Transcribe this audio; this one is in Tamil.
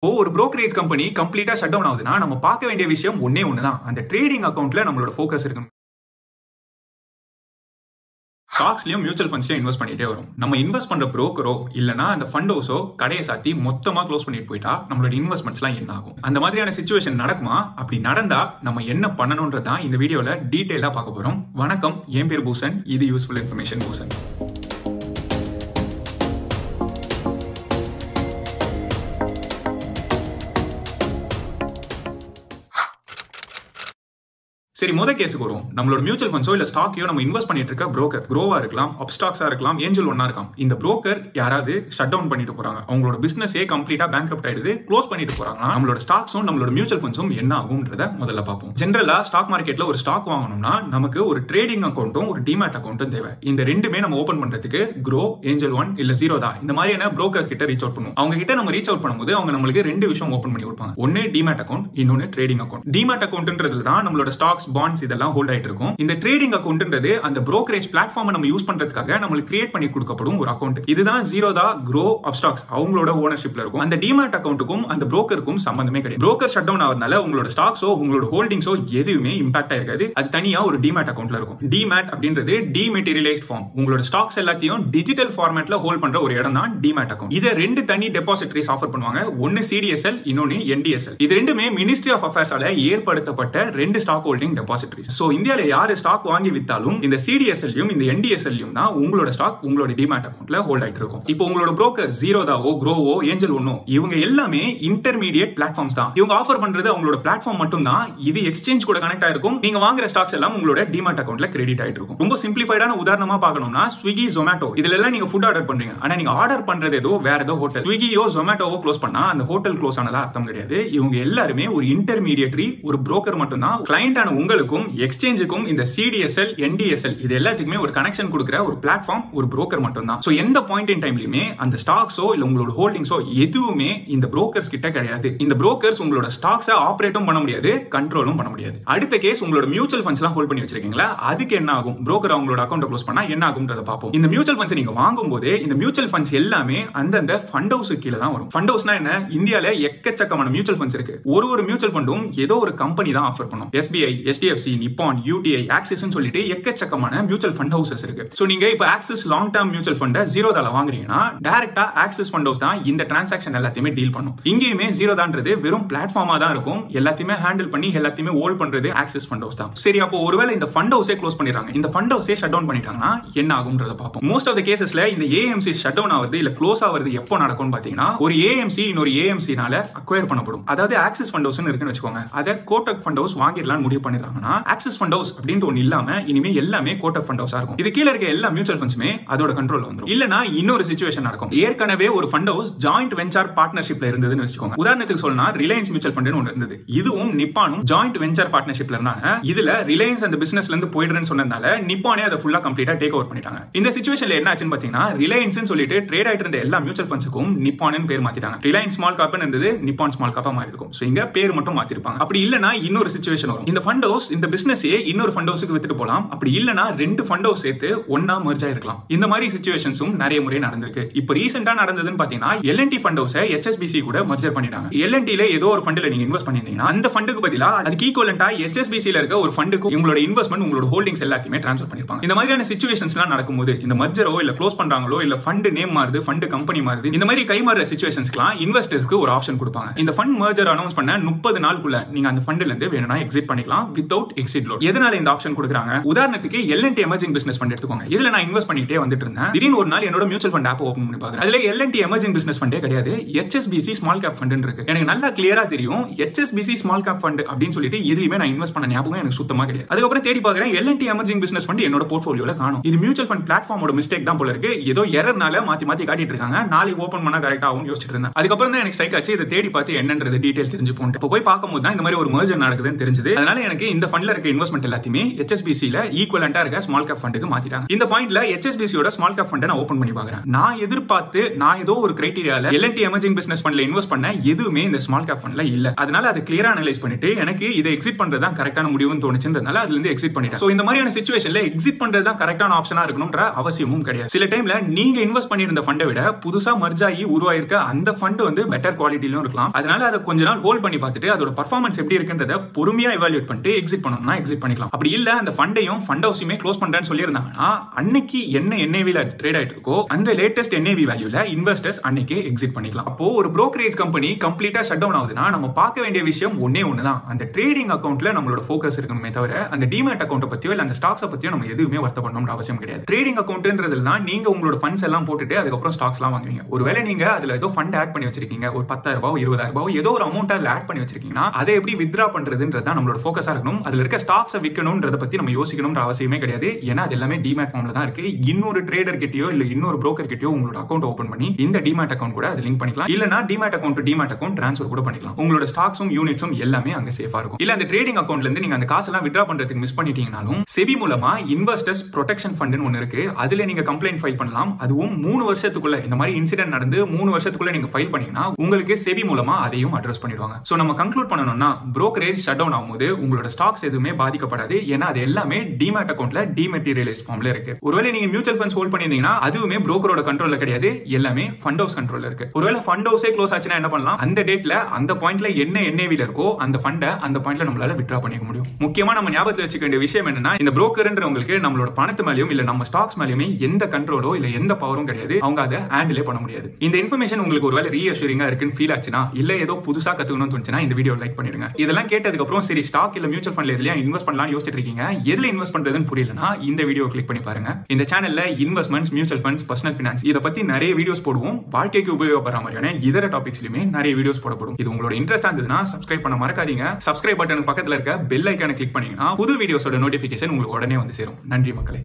ஒரு brokerage கம்பெனி கம்ப்ளீட்டா ஷட் டவுன் ஆகுதுன்னா நம்ம பார்க்க வேண்டிய விஷயம் ஒண்ணே ஒண்ணுதான். அந்த ட்ரேடிங் அக்கவுண்ட்ல நம்மளோட ஃபோக்கஸ் இருக்கணும். ஸ்டாக்ஸ்லயும் மியூச்சுவல் ஃபண்ட்ஸ்லயும் இன்வெஸ்ட் பண்ணிட்டே வரும். நம்ம இன்வெஸ்ட் பண்ற புரோக்கரோ இல்லனா அந்த ஃபண்ட் ஹவுஸோ கடையை சாத்தி மொத்தமா க்ளோஸ் பண்ணிட்டு போயிட்டா நம்மளோட இன்வெஸ்ட்மெண்ட்ஸ்லாம் என்ன ஆகும்? அந்த மாதிரியான சிச்சுவேஷன் நடக்குமா? அப்படி நடந்தா நம்ம என்ன பண்ணணும்ன்றதான் இந்த வீடியோல டீடைலா பார்க்க போறோம். வணக்கம், என் பேர் பூசன். இது யூஸ்ஃபுல் இன்ஃபர்மேஷன் பூசன். சரி, முதல் கேஸுக்கு வரும். நம்மளோட மியூச்சுவல் ஃபண்ட்ஸோ இல்ல ஸ்டாக்கையோ நம்ம இன்வெஸ்ட் பண்ணிட்டு இருக்க புரோக்கர், குரோவா இருக்கலாம், அப்ஸ்டாக்ஸா இருக்கலாம், ஏஞ்சல் ஒன்னா இருக்கலாம். இந்த புரோக்கர் யாராவது ஷட் டவுன் பண்ணிட்டு போறாங்க, அவங்களோட பிசினஸே கம்ப்ளீட்டா பேங்க்ரப்ட் ஆயிடுது, க்ளோஸ் பண்ணிட்டு போறாங்க. நம்மளோட ஸ்டாக்ஸும் நம்மளோட மியூச்சுவல் ஃபண்ட்ஸும் என்ன ஆகும்ன்றத முதல்ல பார்ப்போம். ஜெனரலா ஸ்டாக் மார்க்கெட்ல ஒரு ஸ்டாக் வாங்கணும்னா நமக்கு ஒரு ட்ரேடிங் அக்கௌண்ட்டும் ஒரு டிமேட் அக்கௌண்ட்டும் தேவை. இந்த ரெண்டுமே நம்ம ஓபன் பண்றதுக்கு க்ரோ, ஏஞ்சல் ஒன் இல்ல ஜீரோதா இந்த மாதிரியான புரோக்கர்ஸ் கிட்ட ரீச் அவுட் பண்ணுவோம். அவங்க கிட்ட நம்ம ரீச் அவுட் பண்ணும்போது அவங்க நம்மளுக்கு ரெண்டு விஷயம் ஓபன் பண்ணி கொடுப்பாங்க. ஒன்னு டிமேட் அக்கௌண்ட், இன்னொன்னு ட்ரேடிங் அக்கௌண்ட். டிமேட் அக்கௌண்ட்ன்றதுல தான் நம்மளோட ஸ்டாக்ஸ், பாண்ட்ஸ் இதெல்லாம் ஹோல்ட் ஆயிட்டு இருக்கும். இந்த ட்ரேடிங் அக்கௌண்ட்ன்றது அந்த brokerage பிளாட்ஃபார்மை நம்ம யூஸ் பண்றதுக்காக நமக்கு கிரியேட் பண்ணி கொடுக்கப்படும் ஒரு அக்கௌண்ட். இதுதான் ஜீரோதா, க்ரோ, அப்ஸ்டாக்ஸ் அவங்களோட ஓனர்ஷிப்ல இருக்கும். அந்த டிமேட் அக்கௌண்ட்டுக்கும் அந்த புரோக்கருக்கும் சம்பந்தமே கிடையாது. புரோக்கர் ஷட் டவுன் ஆகிறதுனால உங்களோட ஸ்டாக்ஸோ உங்களோட ஹோல்டிங்ஸோ எதுவுமே இம்பாக்ட் ஆயிருக்காது. அது தனியா ஒரு டிமேட் அக்கௌண்ட்ல இருக்கும். டிமேட் அப்படின்றது டிமெட்டீரியலைஸ்ட் ஃபார்ம். உங்களோட ஸ்டாக்ஸ் எல்லாத்தையும் டிஜிட்டல் ஃபார்மேட்ல ஹோல்ட் பண்ற ஒரு இடம் தான் டிமேட் அக்கௌண்ட். இதை ரெண்டு தனி டெபாசிட்டரிஸ் ஆஃபர் பண்ணுவாங்க. ஒன்னு சிடிஎஸ்எல், இன்னொன்னு என்டிஎஸ்எல். இது ரெண்டுமே மினிஸ்ட்ரி ஆஃப் அஃபேர்ஸால ஏற்படுத்தப்பட்ட ரெண்டு ஸ்டாக் ஹோல்டிங் டெபாசிட்டரிஸ். சோ இந்தியால யாரு ஸ்டாக் வாங்கி வித்தாலும் இந்த சிடிஎஸ்எல்யும் இந்த என்டிஎஸ்எல்யும் தான் உங்களோட ஸ்டாக் உங்களோட டிமேட் அக்கவுண்ட்ல ஹோல்ட் ஆயிட்டு இருக்கும். இப்போ உங்களோட புரோக்கர் ஜீரோதாவோ, க்ரோவோ, ஏஞ்சல் ஒன்னோ இவங்க எல்லாமே இன்டர்மீடியேட் பிளாட்ஃபார்ம்ஸ் தான். இவங்க ஆஃபர் பண்றது அவங்களோட பிளாட்ஃபார்ம் மட்டும் தான். இது எக்ஸ்சேஞ்ச் கூட கனெக்ட் ஆயிருக்கும். நீங்க வாங்குற ஸ்டாக்ஸ் எல்லாம் உங்களோட டிமேட் அக்கவுண்ட்ல கிரெடிட் ஆயிட்டு இருக்கும். ரொம்ப சிம்பிளிஃபைடான உதாரணமா பார்க்கணும்னா ஸ்விக்கி, ஜொமேட்டோ இதுல எல்லாம் நீங்க ஃபுட் ஆர்டர் பண்றீங்க. ஆனா நீங்க ஆர்டர் பண்றது ஏதோ வேற ஏதோ ஹோட்டல். ஸ்விக்கியோ ஜொமேட்டோவோ க்ளோஸ் பண்ணா அந்த ஹோட்டல் க்ளோஸ் ஆனதா அர்த்தம் கிடையாது. இவங்க எல்லாருமே ஒரு இன்டர்மீடியேட்டரி, ஒரு புரோக்கர் மட்டும் தான். கிளையண்டான உங்களுக்கும் எக்ஸ்சேஞ்சுக்கும் இந்த சிடிஎஸ்எல், என்டிஎஸ்எல் இது எல்லாத்துக்குமே ஒரு கனெக்ஷன் கொடுக்கிற ஒரு பிளாட்ஃபார்ம், ஒரு புரோக்கர் மட்டும் தான். சோ எந்த பாயிண்ட் இன் டைம்லயுமே அந்த ஸ்டாக்ஸோ இல்ல உங்களோட ஹோல்டிங்ஸோ எதுவுமே இந்த புரோக்கர்ஸ் கிட்ட கிடையாது. இந்த புரோக்கர்ஸ் உங்களோட ஸ்டாக்ஸை ஆபரேட்டும் பண்ண முடியாது, கண்ட்ரோலும் பண்ண முடியாது. அடுத்த கேஸ், உங்களோட மியூச்சுவல் ஃபண்ட்ஸ் எல்லாம் ஹோல்ட் பண்ணி வச்சிருக்கீங்களா, அதுக்கு என்ன ஆகும்? புரோக்கர் அவங்களோட அக்கௌண்ட் க்ளோஸ் பண்ணா என்ன ஆகும்ன்றத பார்ப்போம். இந்த மியூச்சுவல் ஃபண்ட்ஸ் நீங்க வாங்கும் போதே இந்த மியூச்சுவல் ஃபண்ட்ஸ் எல்லாமே அந்தந்த ஃபண்ட் ஹவுஸ் கீழ தான் வரும். ஃபண்ட் ஹவுஸ்னா என்ன? இந்தியால எக்கச்சக்கமான மியூச்சுவல் ஃபண்ட்ஸ் இருக்கு. ஒரு மியூச்சுவல் ஃபண்டும் ஏதோ ஒரு கம்பெனி தான் ஆஃபர் பண்ணும். SBI, HDFC, Nippon, UTI, Axis சொல்லிட்டு எக்கச்சக்கமான மியூச்சுவல் ஃபண்ட் ஹவுசஸ் இருக்கு. சோ நீங்க இப்ப Axis long term mutual fund ஜீரோதால வாங்குறீங்கன்னா டைரக்டா ஆக்சிஸ் ஃபண்ட் ஹவுஸ் தான் இந்த டிரான்சாக்ஷன் எல்லாத்தையுமே டீல் பண்ணும். இங்கேயுமே ஜீரோதான்றது வெறும் பிளாட்ஃபார்மா தான் இருக்கும். எல்லாத்தையுமே ஹேண்டில் பண்ணி எல்லாத்தையுமே ஹோல்ட் பண்றது ஆக்சிஸ் ஃபண்ட் ஹவுஸ் தான். சரி, அப்போ ஒருவேளை இந்த ஃபண்ட் ஹவுஸே க்ளோஸ் பண்ணிடுறாங்க, இந்த ஃபண்ட் ஹவுஸே ஷட் டவுன் பண்ணிட்டாங்கன்னா என்ன ஆகும்ன்றத பார்ப்போம். மோஸ்ட் ஆஃப் த கேசஸ்ல இந்த ஏஎம்சி ஷட் டவுன் ஆகுது இல்ல க்ளோஸ் ஆகுது எப்போ நடக்கும்னு பாத்தீங்கன்னா, ஒரு ஏஎம்சி இன்னொரு ஏஎம்சினால அக்வயர் பண்ணப்படும். அதாவது ஆக்சிஸ் ஃபண்ட் ஹவுஸ் இருக்குன்னு வச்சுக்கோங்க, அதை கோட்டக் ஃபண்ட் ஹவுஸ் வாங்கிடலாம்னு முடிவு பண்ணிடுறாங்கன்னா ஆக்சிஸ் ஃபண்ட் ஹவுஸ் அப்படின்ற ஒன்னு இல்லாம இனிமே எல்லாமே கோட்டக் ஃபண்ட் ஹவுஸா இருக்கும். இது கீழ இருக்க எல்லா மியூச்சுவல் ஃபண்ட்ஸுமே அதோட கண்ட்ரோல் வந்துரும். இல்லனா இன்னொரு சிச்சுவேஷன் நடக்கும். ஏற்கனவே ஒரு ஃபண்ட் ஹவுஸ் ஜாயிண்ட் வெஞ்சர் பார்ட்னர்ஷிப்ல இருந்ததுன்னு வச்சுக்கோங்க. உதாரணத்துக்கு சொல்லனா ரிலையன்ஸ் மியூச்சுவல் ஃபண்ட் ஒன்னு இருந்தது. இதுவும் நிப்பானும் ஜாயிண்ட் வெஞ்சர் பார்ட்னர்ஷிப்ல இருந்தாங்க. இதுல ரிலையன்ஸ் அந்த பிசினஸ்ல இருந்து போயிடுறேன்னு சொன்னதால நிப்பானே அதை ஃபுல்லா கம்ப்ளீட்டா டேக் ஓவர் பண்ணிட்டாங்க. இந்த சிச்சுவேஷன்ல என்ன ஆச்சுன்னு பாத்தீங்கன்னா, ரிலையன்ஸ் சொல்லிட்டு ட்ரேட் ஆயிட்டு இருந்த எல்லா மியூச்சுவல் ஃபண்ட்ஸுக்கும் நிப்பான் பேர் மாத்திட்டாங்க. ரிலையன்ஸ் ஸ்மால் கேப் இருந்தது, நிப்பான் ஸ்மால் கேப்பா மாறி இருக்கும். சோ இங்க பேர் மட்டும் மாத்திருப்பாங்க. அப்படி இல்லனா இன்னொரு சிச்சுவேஷன் வரும். இந்த ஃபண்ட் ஹவுஸ் இந்த பிசினஸே இன்னொரு ஃபண்ட் ஹவுஸ்க்கு வித்துட்டு போலாம். அப்படி இல்லனா ரெண்டு ஃபண்ட் ஹவுஸ் சேர்த்து ஒண்ணா மெர்ஜ் ஆயிருக்கலாம். இந்த மாதிரி சிச்சுவேஷன்ஸும் நிறைய முறை நடந்திருக்கு. இப்போ ரீசெண்டா நடந்ததுன்னு பாத்தீங்கன்னா, எல்என்டி ஃபண்ட் ஹவுஸை ஹெச்எஸ்பிசி கூட மெர்ஜர் பண்ணிட்டாங்க. எல்என்டில ஏதோ ஒரு ஃபண்ட்ல நீங்க இன்வெஸ்ட் பண்ணிருந்தீங்கன்னா அந்த ஃபண்டுக்கு பதிலா அதுக்கு ஈக்குவலண்டா ஹெச்எஸ்பிசில இருக்க ஒரு ஃபண்டுக்கு உங்களோட இன்வெஸ்ட்மென்ட், உங்களோட ஹோல்டிங்ஸ் எல்லாத்தையுமே ட்ரான்ஸ்ஃபர் பண்ணிருப்பாங்க. இந்த மாதிரியான சிச்சுவேஷன்ஸ்லாம் நடக்கும்போது இந்த மர்ஜரோ இல்ல க்ளோஸ் பண்றாங்களோ இல்ல ஃபண்ட் நேம் மாறுது, ஃபண்ட் கம்பெனி மாறுது, இந்த மாதிரி கைமாறுற சிச்சுவேஷன்ஸ்க்குலாம் இன்வெஸ்டர்ஸ்க்கு ஒரு ஆப்ஷன் கொடுப்பாங்க. இந்த ஃபண்ட் மர்ஜர் அனௌன்ஸ் பண்ண 30 நாளுக்குள்ள நீங்க அந்த ஃபண்ட்ல இருந்து வேணும்னா எக்ஸிட் பண்ணிக்கலாம் வித்அவுட் எக்ஸிட் லோட். எதனால இந்த ஆப்ஷன் கொடுக்குறாங்க? உதாரணத்துக்கு எல்என்டி எமர்ஜிங் பிசினஸ் ஃபண்ட் எடுத்துக்கோங்க. இதுல நான் இன்வெஸ்ட் பண்ணிட்டே வந்துட்டு இருந்தேன். திடீர்னு ஒரு நாள் என்னோட மியூச்சுவல் ஃபண்ட் ஆப் ஓபன் பண்ணி பாக்குறேன். அதுல எல்என்டி எமர்ஜிங் பிசினஸ் ஃபண்டே கிடையாது, ஹெச்எஸ்பிசி ஸ்மால் கேப் ஃபண்ட் இருக்கு. எனக்கு நல்லா கிளியரா தெரியும் ஹெச்எஸ்பிசி ஸ்மால் கேப் ஃபண்ட் அப்படின்னு சொல்லிட்டு எதுவுமே நான் இன்வெஸ்ட் பண்ண ஞாபகம் எனக்கு சுத்தமா கிடையாது. அதுக்கப்புறம் தேடி பாக்குறேன், எல்என்டி எமர்ஜிங் பிசினஸ் ஃபண்ட் என்னோட போர்ட்ஃபோலியோல காணோம். இது மியூச்சுவல் ஃபண்ட் பிளாட்ஃபார்மோட மிஸ்டேக் தான் போல இருக்கு. ஏதோ எரர்னால மாத்தி மாத்தி காட்டிட்டு இருக்காங்க. நாளைக்கு ஓபன் பண்ணா கரெக்டா ஆகும் யோசிச்சிட்டு இருந்தேன். அதுக்கப்புறம் தான் எனக்கு ஸ்ட்ரைக் ஆச்சு, இதை தேடி பார்த்து என்னன்றது டீடைல் தெரிஞ்சு போனேன். இப்போ போய் பார்க்கும்போது தான் இந்த மாதிரி ஒரு மர்ஜர் நடக்குதுன்னு தெரிஞ்சது. அதனால எனக்கு இந்த ஃபண்ட்ல இருக்க இன்வெஸ்ட்மெண்ட் எல்லாத்தையுமே HSBC ல ஈக்குவலண்டா இருக்க ஸ்மால் கேப் ஃபண்டுக்கு மாத்திட்டாங்க. இந்த பாயிண்ட்ல HSBC யோட ஸ்மால் கேப் ஃபண்டை நான் ஓபன் பண்ணி பாக்குறேன். நான் எதிர்பார்த்து நான் ஏதோ ஒரு கிரைட்டீரியால L&T எமர்ஜிங் பிசினஸ் ஃபண்ட்ல இன்வெஸ்ட் பண்ண எதுவுமே இந்த ஸ்மால் கேப் ஃபண்ட்ல இல்ல. அதனால அதை கிளியரா அனலைஸ் பண்ணிட்டு எனக்கு இதை எக்ஸிட் பண்றது தான் கரெக்டான முடிவுன்னு தோணுச்சுன்றதுனால அதுல இருந்து எக்ஸிட் பண்ணிட்டேன். சோ இந்த மாதிரியான சிச்சுவேஷன்ல எக்ஸிட் பண்றது தான் கரெக்டான ஆப்ஷனா இருக்கணும்ன்ற அவசியமும் கிடையாது. சில டைம்ல நீங்க இன்வெஸ்ட் பண்ணிருந்த ஃபண்டை விட புதுசா மர்ஜ் ஆகி உருவாயிருக்க அந்த ஃபண்ட் வந்து பெட்டர் குவாலிட்டிலும் இருக்கலாம். அதனால அதை கொஞ்ச நாள் ஹோல்ட் பண்ணி பார்த்துட்டு அதோட பர்ஃபார்மன்ஸ் எப்படி இருக்குன்றத பொறுமையா எவாலுவேட் பண்ணிட்டு எக்ஸிட் பண்ணணும்னா எக்ஸிட் பண்ணிக்கலாம். அப்படி இல்ல அந்த ஃபண்டையும் ஃபண்ட் ஹவுஸுமே க்ளோஸ் பண்றேன்னு சொல்லியிருந்தாங்கன்னா அன்னைக்கு என்ன NAV-ல ட்ரேட் ஆயிட்டு இருக்கோ அந்த லேட்டஸ்ட் NAV வேல்யூல இன்வெஸ்டர்ஸ் அன்னைக்கு எக்ஸிட் பண்ணிக்கலாம். அப்போ ஒரு brokerage கம்பெனி கம்ப்ளீட்டா ஷட் டவுன் ஆகுதுன்னா நம்ம பார்க்க வேண்டிய விஷயம் ஒன்னே ஒண்ணுதான், அந்த ட்ரேடிங் அக்கவுண்ட்ல நம்மளோட ஃபோக்கஸ் இருக்கணுமே தவிர அந்த டிமேட் அக்கவுண்ட் பத்தியோ இல்ல அந்த ஸ்டாக்ஸ் பத்தியோ நம்ம எதுவுமே வருத்தப்படணும்ன்ற அவசியம் கிடையாது. ட்ரேடிங் அக்கவுண்ட்ன்றதுல நீங்க உங்களோட ஃபண்ட்ஸ் எல்லாம் போட்டுட்டு அதுக்கப்புறம் ஸ்டாக்ஸ் எல்லாம் வாங்குவீங்க. ஒருவேளை நீங்க அதுல ஏதோ ஃபண்ட் ஆட் பண்ணி வச்சிருக்கீங்க, ஒரு 10,000 20,000 ஏதோ ஒரு அமௌண்ட் அதுல ஆட் பண்ணி வச்சிருக்கீங்கன்னா அதை எப்படி வித்ரா பண்றதுன்றதா நம்மளோட ஃபோக்கஸா இருக்கணும். அதுல இருக்க ஸ்டாக்ஸ் விற்கணும்ன்றத பத்தி நம்ம யோசிக்கணும்ன்ற அவசியமே கிடையாது. ஏன்னா அது எல்லாமே டிமேட் ஃபார்ம்ல தான் இருக்கு. இன்னொரு ட்ரேடர் கிட்டயோ இல்ல இன்னொரு புரோக்கர் கிட்டயோ உங்களோட அக்கௌண்ட் ஓபன் பண்ணி இந்த டிமேட் அக்கௌண்ட் கூட அது லிங்க் பண்ணிக்கலாம். இல்லனா டிமேட் அக்கௌண்ட் ட்ரான்ஸ்ஃபர் கூட பண்ணிக்கலாம். உங்களோட ஸ்டாக்ஸும் யூனிட்ஸும் எல்லாமே அங்க சேஃபா இருக்கும். இல்ல அந்த ட்ரேடிங் அக்கவுண்ட்ல இருந்து நீங்க அந்த காசெல்லாம் வித்ரா பண்றதுக்கு மிஸ் பண்ணிட்டீங்கனாலும் செபி மூலமா இன்வெஸ்டர்ஸ் ப்ரொடெக்ஷன் ஃபண்ட்னு ஒன்னு இருக்கு. அதுல நீங்க கம்ப்ளைண்ட் ஃபைல் பண்ணலாம். அதுவும் 3 வருஷத்துக்குள்ள இந்த மாதிரி இன்சிடென்ட் நடந்து 3 வருஷத்துக்குள்ள நீங்க ஃபைல் பண்ணீங்கன்னா உங்களுக்கு செபி மூலமா அதையும் அட்ரஸ் பண்ணிடுவாங்க. சோ நம்ம கன்க்ளூட் பண்ணனும்னா brokerage ஷட் டவுன் ஆகும்போது உங்களோட ஸ்டாக்ஸ் எதுவுமே பாதிக்கப்படாது. ஏன்னா அது எல்லாமே டிமேட் அக்கவுண்ட்ல டிமேட்டீரியலைஸ்ட் ஃபார்ம்ல இருக்கு. ஒருவேளை நீங்க மியூச்சுவல் ஃபண்ட்ஸ் ஹோல்ட் பண்ணிருந்தீங்கன்னா அதுவுமே புரோக்கரோட கண்ட்ரோல்ல கிடையாது, எல்லாமே ஃபண்ட் ஹவுஸ் கண்ட்ரோல்ல இருக்கு. ஒருவேளை ஃபண்ட் ஹவுஸே க்ளோஸ் ஆச்சுன்னா என்ன பண்ணலாம், அந்த டேட்ல அந்த பாயிண்ட்ல என்ன NAV-ல இருக்கோ அந்த ஃபண்டை அந்த பாயிண்ட்ல நம்மளால வித்ரா பண்ணிக்க முடியும். முக்கியமா நம்ம ஞாபகத்துல வச்சுக்க வேண்டிய விஷயம் என்னன்னா, இந்த புரோக்கர்ன்றவங்களுக்கு நம்மளோட பணத்து மேலயும் இல்ல நம்ம ஸ்டாக்ஸ் மேலயுமே எந்த கண்ட்ரோலோ இல்ல எந்த பவரும் கிடையாது. அவங்க அதை ஹேண்டிலே பண்ண முடியாது. இந்த இன்ஃபர்மேஷன் உங்களுக்கு ஒருவேளை ரீஅஷூரிங்கா இருக்குன்னு ஃபீல் ஆச்சுன்னா இல்ல ஏதோ புதுசா கத்துக்கணும்னு தோணுச்சுன்னா இந்த வீடியோ லைக் பண்ணிடுங்க. இதெல்லாம் கேட்டதுக்கு அப்புறம் சரி ஸ்டாக் இல்ல மியூச்சுவல் ஃபண்ட்ல எதுலயா இன்வெஸ்ட் பண்ணலாம் யோசிச்சிட்டு இருக்கீங்க, எதுல இன்வெஸ்ட் பண்றதுன்னு புரியலனா இந்த வீடியோ கிளிக் பண்ணி பாருங்க. இந்த சேனல்ல investments, mutual funds, personal finance இத பத்தி நிறைய வீடியோஸ் போடுவோம். வாழ்க்கைக்கு உபயோகப்படுற மாதிரியான இதர டாபிக்ஸ்லயுமே நிறைய வீடியோஸ் போடப்படும். இது உங்களோட இன்ட்ரெஸ்டா இருந்ததுன்னா சப்ஸ்கிரைப் பண்ண மறக்காதீங்க. சப்ஸ்கிரைப் பட்டனுக்கு பக்கத்துல இருக்க பெல் ஐகானை கிளிக் பண்ணீங்கன்னா புது வீடியோஸோட நோட்டிபிகேஷன் உங்களுக்கு உடனே வந்து சேரும். நன்றி மக்களே.